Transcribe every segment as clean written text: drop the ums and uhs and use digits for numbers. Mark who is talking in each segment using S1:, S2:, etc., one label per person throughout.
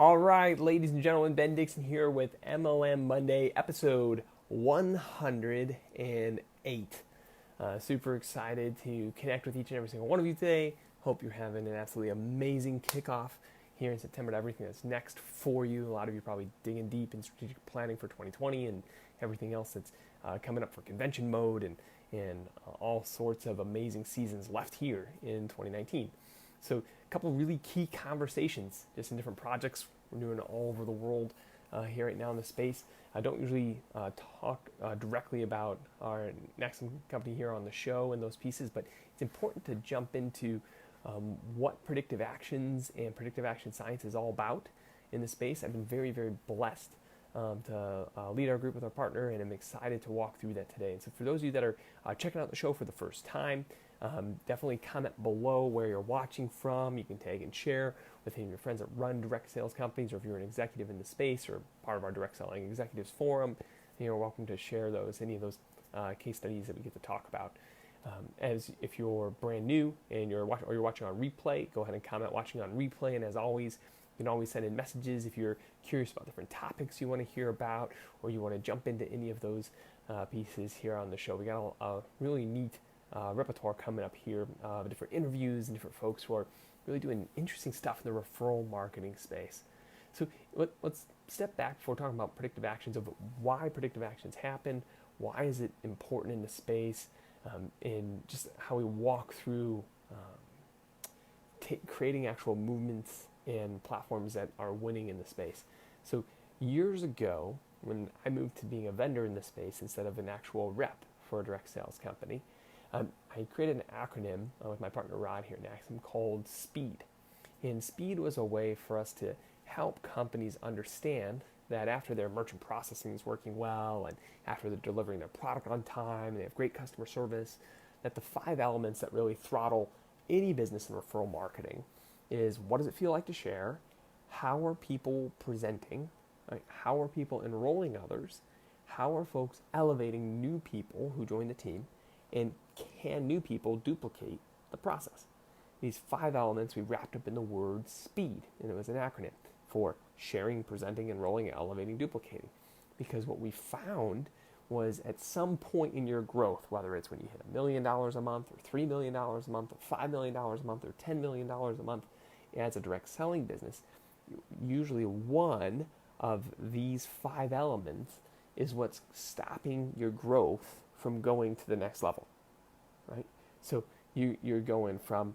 S1: All right, ladies and gentlemen, Ben Dixon here with MLM Monday, episode 108. Super excited to connect with each and every single one of you today. Hope you're having an absolutely amazing kickoff here in September to everything that's next for you. A lot of you probably digging deep in strategic planning for 2020 and everything else that's coming up for convention mode and all sorts of amazing seasons left here in 2019. So a couple really key conversations just in different projects we're doing all over the world here right now in the space. I don't usually talk directly about our NaXum company here on the show and those pieces, but it's important to jump into what predictive actions and predictive action science is all about in the space. I've been very, very blessed to lead our group with our partner, and I'm excited to walk through that today. And so for those of you that are checking out the show for the first time, definitely comment below where you're watching from. You can tag and share with any of your friends that run direct sales companies, or if you're an executive in the space or part of our direct selling executives forum, you're welcome to share any of those case studies that we get to talk about. As if you're brand new and you're watching on replay, go ahead and comment watching on replay. And as always, you can always send in messages if you're curious about different topics you want to hear about, or you want to jump into any of those pieces here on the show. We got a really neat repertoire coming up here of different interviews and different folks who are really doing interesting stuff in the referral marketing space. So let's step back before talking about predictive actions, of why predictive actions happen, why is it important in the space, and just how we walk through creating actual movements and platforms that are winning in the space. So years ago, when I moved to being a vendor in the space instead of an actual rep for a direct sales company, I created an acronym with my partner Rod here at NaXum called SPEED. And SPEED was a way for us to help companies understand that after their merchant processing is working well, and after they're delivering their product on time, and they have great customer service, that the 5 elements that really throttle any business in referral marketing is: what does it feel like to share? How are people presenting? Right? How are people enrolling others? How are folks elevating new people who join the team? And can new people duplicate the process? These 5 elements we wrapped up in the word SPEED, and it was an acronym for sharing, presenting, enrolling, elevating, duplicating. Because what we found was at some point in your growth, whether it's when you hit $1 million a month, or $3 million a month, or $5 million a month, or $10 million a month as a direct selling business, usually one of these 5 elements is what's stopping your growth from going to the next level, right? So you're going from,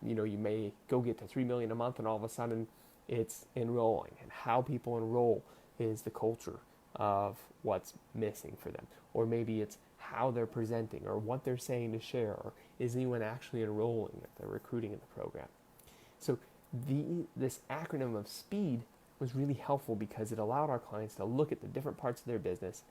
S1: you may go get to $3 million a month, and all of a sudden it's enrolling, and how people enroll is the culture of what's missing for them. Or maybe it's how they're presenting, or what they're saying to share, or is anyone actually enrolling that they're recruiting in the program. So this acronym of SPEED was really helpful because it allowed our clients to look at the different parts of their business,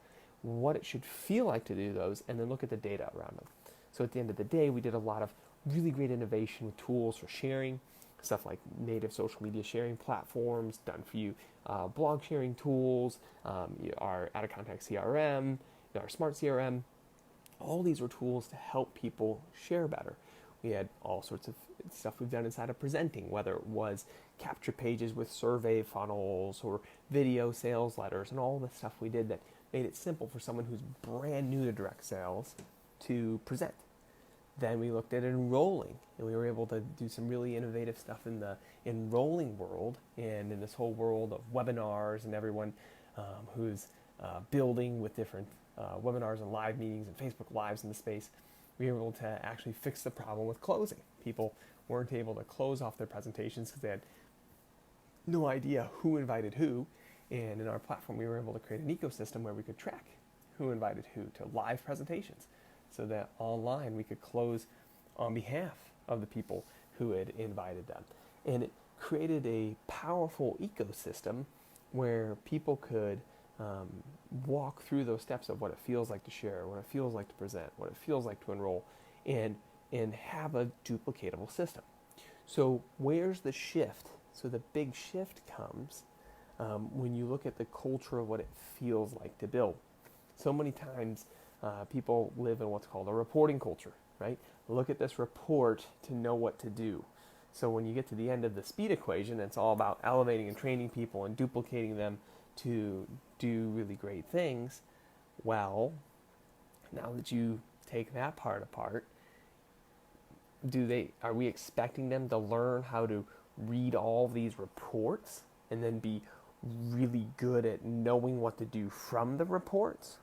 S1: what it should feel like to do those, and then look at the data around them. So at the end of the day, we did a lot of really great innovation with tools for sharing, stuff like native social media sharing platforms, done for you blog sharing tools, our out of context CRM, our smart CRM. All these were tools to help people share better. We had all sorts of stuff we've done inside of presenting, whether it was capture pages with survey funnels or video sales letters, and all the stuff we did that made it simple for someone who's brand new to direct sales to present. Then we looked at enrolling, and we were able to do some really innovative stuff in the enrolling world, and in this whole world of webinars and everyone who's building with different webinars and live meetings and Facebook Lives in the space. We were able to actually fix the problem with closing. People weren't able to close off their presentations because they had no idea who invited who. And in our platform, we were able to create an ecosystem where we could track who invited who to live presentations, so that online we could close on behalf of the people who had invited them. And it created a powerful ecosystem where people could walk through those steps of what it feels like to share, what it feels like to present, what it feels like to enroll, and have a duplicatable system. So where's the shift? So the big shift comes when you look at the culture of what it feels like to build. So many times people live in what's called a reporting culture, right? Look at this report to know what to do. So when you get to the end of the speed equation, it's all about elevating and training people and duplicating them to do really great things. Well, now that you take that part apart, are we expecting them to learn how to read all these reports and then be really good at knowing what to do from the reports?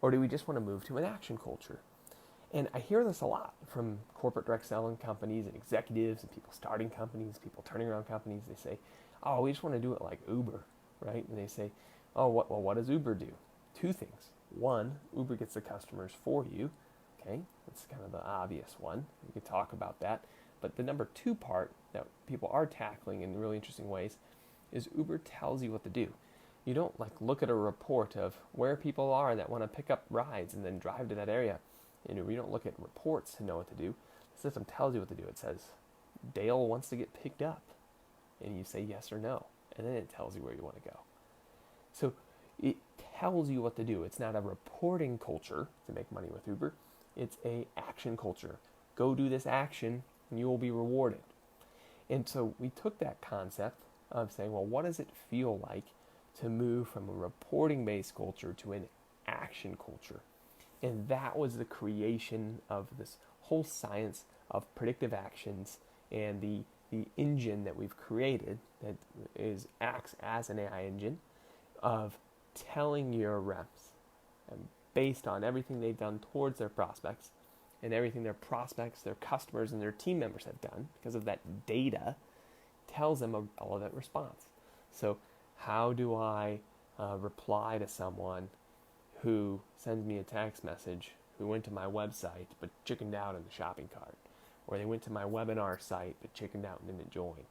S1: Or do we just want to move to an action culture? And I hear this a lot from corporate direct selling companies and executives and people starting companies, people turning around companies. They say, oh, we just want to do it like Uber, right? And they say, oh, what does Uber do? Two things. One, Uber gets the customers for you. Okay, that's kind of the obvious one. We could talk about that. But the number two part that people are tackling in really interesting ways is Uber tells you what to do. You don't look at a report of where people are that want to pick up rides and then drive to that area. You don't look at reports to know what to do. The system tells you what to do. It says, Dale wants to get picked up. And you say yes or no. And then it tells you where you want to go. So it tells you what to do. It's not a reporting culture to make money with Uber. It's a action culture. Go do this action and you will be rewarded. And so we took that concept of saying, well, what does it feel like to move from a reporting-based culture to an action culture? And that was the creation of this whole science of predictive actions and the engine that we've created that acts as an AI engine of telling your reps, based on everything they've done towards their prospects and everything their prospects, their customers, and their team members have done, because of that data, tells them a relevant response. So how do I reply to someone who sends me a text message, who went to my website but chickened out in the shopping cart, or they went to my webinar site but chickened out and didn't join,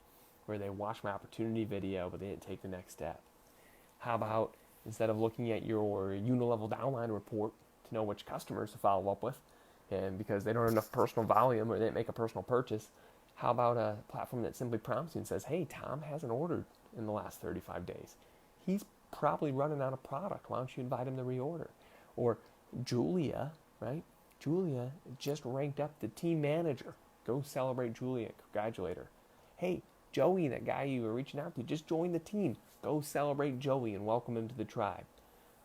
S1: or they watched my opportunity video but they didn't take the next step? How about, instead of looking at your unilevel downline report to know which customers to follow up with, and because they don't have enough personal volume or they didn't make a personal purchase, how about a platform that simply prompts you and says, hey, Tom hasn't ordered in the last 35 days. He's probably running out of product. Why don't you invite him to reorder? Or Julia, right? Julia just ranked up to team manager. Go celebrate Julia, congratulate her. Hey, Joey, that guy you were reaching out to, just joined the team. Go celebrate Joey and welcome him to the tribe.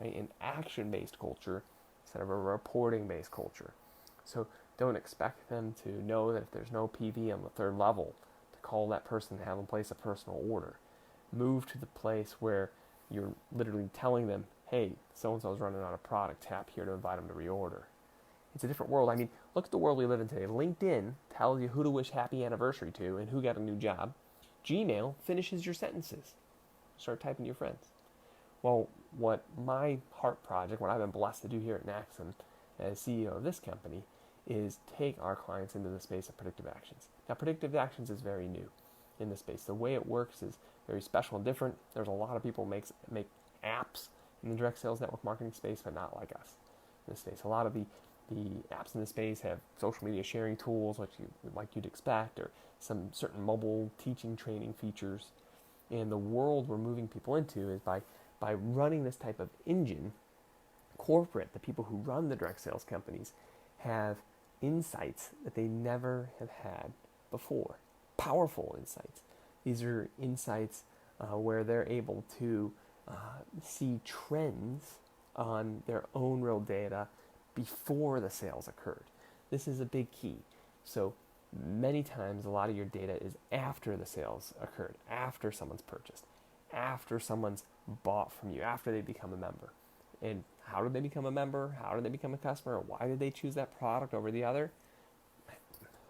S1: Right? An action-based culture instead of a reporting-based culture. So don't expect them to know that if there's no PV on the third level, to call that person and have them place a personal order. Move to the place where you're literally telling them, hey, so-and-so's running out of product, tap here to invite them to reorder. It's a different world. I mean, look at the world we live in today. LinkedIn tells you who to wish happy anniversary to and who got a new job. Gmail finishes your sentences. Start typing your friends. Well, what my heart project, what I've been blessed to do here at NaXum as CEO of this company, is take our clients into the space of predictive actions. Now, predictive actions is very new in this space. The way it works is very special and different. There's a lot of people make apps in the direct sales network marketing space, but not like us in this space. A lot of the apps in this space have social media sharing tools, like you'd expect, or some certain mobile teaching training features. And the world we're moving people into is by running this type of engine. Corporate, the people who run the direct sales companies, have insights that they never have had before. Powerful insights. These are insights where they're able to see trends on their own real data before the sales occurred. This is a big key. So many times a lot of your data is after the sales occurred, after someone's purchased, after someone's bought from you, after they become a member. And how did they become a member? How did they become a customer? Why did they choose that product over the other?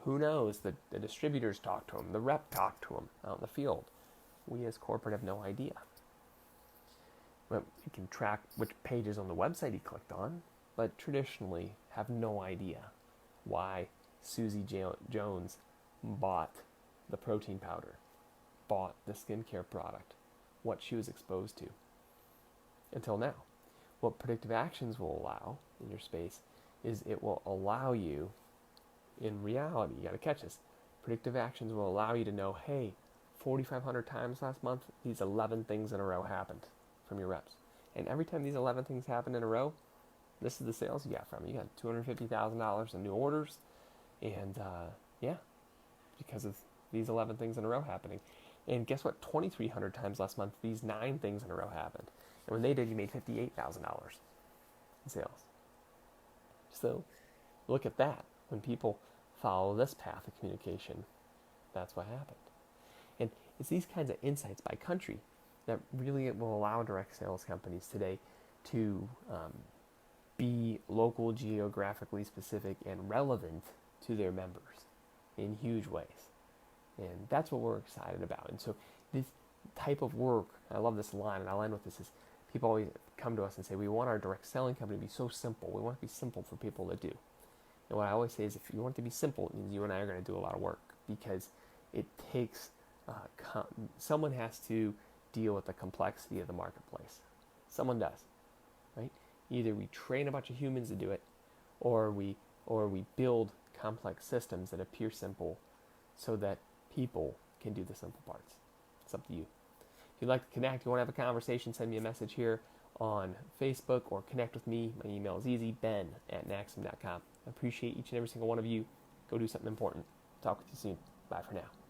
S1: Who knows? The distributors talk to them. The rep talked to them out in the field. We as corporate have no idea. But you can track which pages on the website he clicked on, but traditionally have no idea why Susie Jones bought the protein powder, bought the skincare product, what she was exposed to until now. What predictive actions will allow in your space is it will allow you, in reality, you got to catch this, predictive actions will allow you to know, hey, 4,500 times last month, these 11 things in a row happened from your reps. And every time these 11 things happen in a row, this is the sales you got from it. You got $250,000 in new orders, and because of these 11 things in a row happening. And guess what? 2,300 times last month, these 9 things in a row happened. And when they did, you made $58,000 in sales. So look at that. When people follow this path of communication, that's what happened. And it's these kinds of insights by country that really will allow direct sales companies today to be local, geographically specific, and relevant to their members in huge ways. And that's what we're excited about. And so this type of work, I love this line, and I'll end with this, is people always come to us and say, we want our direct selling company to be so simple. We want it to be simple for people to do. And what I always say is, if you want it to be simple, it means you and I are going to do a lot of work, because it takes, someone has to deal with the complexity of the marketplace. Someone does, right? Either we train a bunch of humans to do it, or we build complex systems that appear simple so that people can do the simple parts. It's up to you. If you'd like to connect, you want to have a conversation, send me a message here on Facebook or connect with me. My email is easy, ben@naxum.com. I appreciate each and every single one of you. Go do something important. Talk with you soon. Bye for now.